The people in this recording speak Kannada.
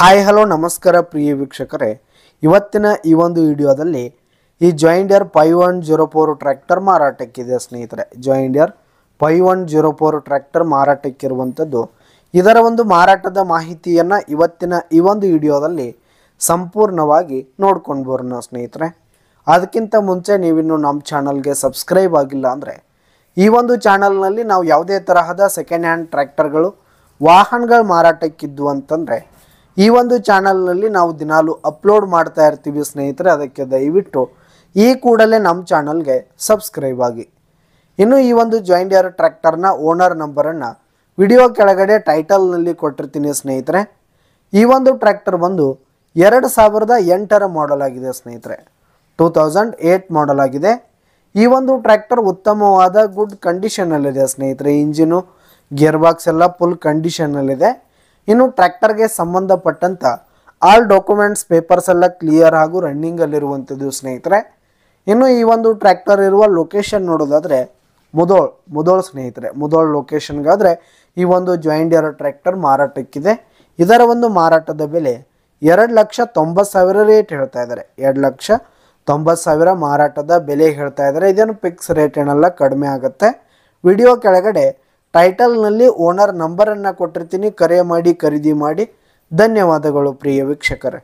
ಹಾಯ್ ಹಲೋ ನಮಸ್ಕಾರ ಪ್ರಿಯ ವೀಕ್ಷಕರೇ, ಇವತ್ತಿನ ಈ ಒಂದು ವಿಡಿಯೋದಲ್ಲಿ ಈ ಜಾಯಿಂಡಿಯರ್ 5104 ಟ್ರ್ಯಾಕ್ಟರ್ ಮಾರಾಟಕ್ಕಿದೆ ಸ್ನೇಹಿತರೆ. ಜಾಯಿಂಡಿಯರ್ 5104 ಟ್ರ್ಯಾಕ್ಟರ್ ಮಾರಾಟಕ್ಕಿರುವಂಥದ್ದು. ಇದರ ಒಂದು ಮಾರಾಟದ ಮಾಹಿತಿಯನ್ನು ಇವತ್ತಿನ ಈ ಒಂದು ವಿಡಿಯೋದಲ್ಲಿ ಸಂಪೂರ್ಣವಾಗಿ ನೋಡ್ಕೊಂಡು ಬರೋಣ ಸ್ನೇಹಿತರೆ. ಅದಕ್ಕಿಂತ ಮುಂಚೆ ನೀವಿನ್ನು ನಮ್ಮ ಚಾನಲ್ಗೆ ಸಬ್ಸ್ಕ್ರೈಬ್ ಆಗಿಲ್ಲ ಅಂದರೆ ಈ ಒಂದು ಚಾನಲ್ನಲ್ಲಿ ನಾವು ಯಾವುದೇ ತರಹದ ಸೆಕೆಂಡ್ ಹ್ಯಾಂಡ್ ಟ್ರ್ಯಾಕ್ಟರ್ಗಳು ವಾಹನಗಳು ಮಾರಾಟಕ್ಕಿದ್ದು ಅಂತಂದರೆ ಈ ಒಂದು ಚಾನಲ್ನಲ್ಲಿ ನಾವು ದಿನಾಲು ಅಪ್ಲೋಡ್ ಮಾಡ್ತಾ ಇರ್ತೀವಿ ಸ್ನೇಹಿತರೆ. ಅದಕ್ಕೆ ದಯವಿಟ್ಟು ಈ ಕೂಡಲೇ ನಮ್ಮ ಚಾನಲ್ಗೆ ಸಬ್ಸ್ಕ್ರೈಬ್ ಆಗಿ. ಇನ್ನು ಈ ಒಂದು ಜಾಯಿಂಡಿಯರ್ ಟ್ರ್ಯಾಕ್ಟರ್ನ ಓನರ್ ನಂಬರನ್ನು ವಿಡಿಯೋ ಕೆಳಗಡೆ ಟೈಟಲ್ನಲ್ಲಿ ಕೊಟ್ಟಿರ್ತೀನಿ ಸ್ನೇಹಿತರೆ. ಈ ಒಂದು ಟ್ರ್ಯಾಕ್ಟರ್ ಬಂದು 2008 ಮಾಡೆಲ್ ಆಗಿದೆ ಸ್ನೇಹಿತರೆ. 2008 ಮಾಡೆಲ್ ಆಗಿದೆ. ಈ ಒಂದು ಟ್ರ್ಯಾಕ್ಟರ್ ಉತ್ತಮವಾದ ಗುಡ್ ಕಂಡೀಷನಲ್ಲಿದೆ ಸ್ನೇಹಿತರೆ. ಇಂಜಿನು ಗೇರ್ ಬಾಕ್ಸ್ ಎಲ್ಲ ಫುಲ್ ಕಂಡೀಷನಲ್ಲಿದೆ. ಇನ್ನು ಟ್ರ್ಯಾಕ್ಟರ್ಗೆ ಸಂಬಂಧಪಟ್ಟಂಥ ಆಲ್ ಡಾಕ್ಯುಮೆಂಟ್ಸ್ ಪೇಪರ್ಸ್ ಎಲ್ಲ ಕ್ಲಿಯರ್ ಹಾಗೂ ರನ್ನಿಂಗಲ್ಲಿರುವಂಥದ್ದು ಸ್ನೇಹಿತರೆ. ಇನ್ನು ಈ ಒಂದು ಟ್ರ್ಯಾಕ್ಟರ್ ಇರುವ ಲೊಕೇಶನ್ ನೋಡೋದಾದರೆ ಮುದೋಳ್ ಸ್ನೇಹಿತರೆ. ಮುದೋಳ್ ಲೊಕೇಶನ್ಗಾದರೆ ಈ ಒಂದು ಜಾಯಿಂಡಿಯರ್ ಟ್ರ್ಯಾಕ್ಟರ್ ಮಾರಾಟಕ್ಕಿದೆ. ಇದರ ಒಂದು ಮಾರಾಟದ ಬೆಲೆ 2,90,000 ರೇಟ್ ಹೇಳ್ತಾ ಇದ್ದಾರೆ. 2,90,000 ಮಾರಾಟದ ಬೆಲೆ ಹೇಳ್ತಾ ಇದ್ದಾರೆ. ಇದೇನು ಫಿಕ್ಸ್ ರೇಟ್ ಏನಲ್ಲ, ಕಡಿಮೆ ಆಗುತ್ತೆ. ವಿಡಿಯೋ ಕೆಳಗಡೆ ಟೈಟಲ್ನಲ್ಲಿ ಓನರ್ ನಂಬರನ್ನು ಕೊಟ್ಟಿರ್ತೀನಿ. ಕರೆ ಮಾಡಿ ಖರೀದಿ ಮಾಡಿ. ಧನ್ಯವಾದಗಳು ಪ್ರಿಯ ವೀಕ್ಷಕರೇ.